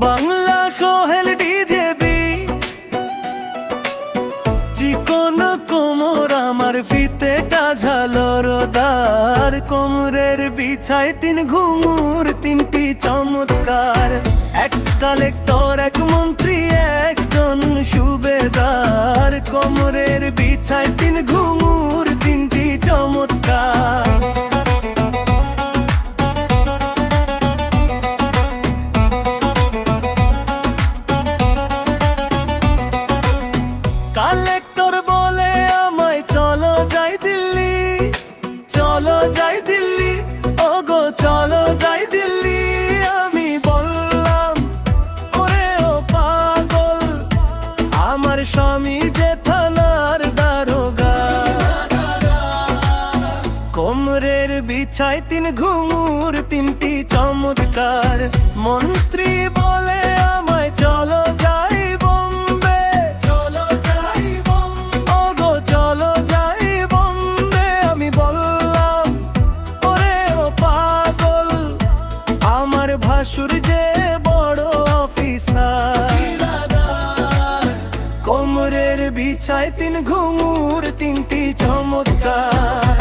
Bangla Sohel DJB, চিকন কোমর আমার ফিতেটা ঝালরদার, কোমরের বিছায় তিন ঘুঙুর তিনটি চমৎকার, এক কালেক্টর এক মন্ত্রী একজন সুবেদার, কোমরের বিছায় তিন ঘুঙুর তিনটি চমৎকার। কালেক্টর বলে আমায় চলো যাই দিল্লি, চলো যাই দিল্লি, ওগো চলো যাই দিল্লি। আমি বললাম ওরে ও পাগল, আমার স্বামী যে থানার দারোগা, কোমরের বিছায় তিন ঘুঙুর তিনটি চমৎকার। মন্ত্রী বলে আমায় চলো যাই বোম্বে, চলো যাই বোম্বে, ওগো চলো যাই বোম্বে। আমি বললাম ওরে ও পাগল, আমার ভাসুর যে বড় অফিসার, কোমরের বিছায় তিন ঘুঙুর তিনটি চমৎকার।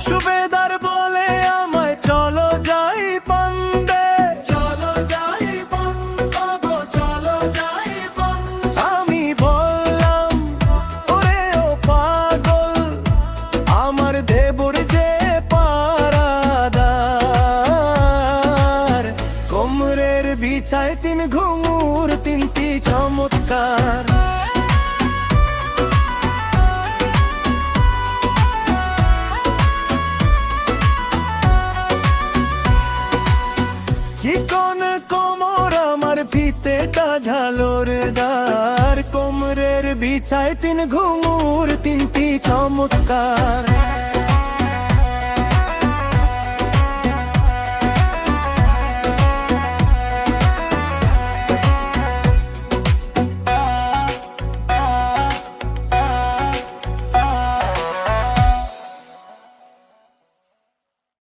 সুবেদার বলে আমায় চলো যাই বম্বে, চলো যাই বম্বে, ওগো চলো যাই বম্বে। আমি বললাম ওরে ও পাগল, আমার দেবর যে পারাদার, কোমরের বিছায় তিন ঘুঙুর তিনটি চমৎকার। চিকন কোমর আমার ফিতেটা ঝালরদার, কোমরের বিছায় তিন ঘুঙুর তিনটি চমৎকার।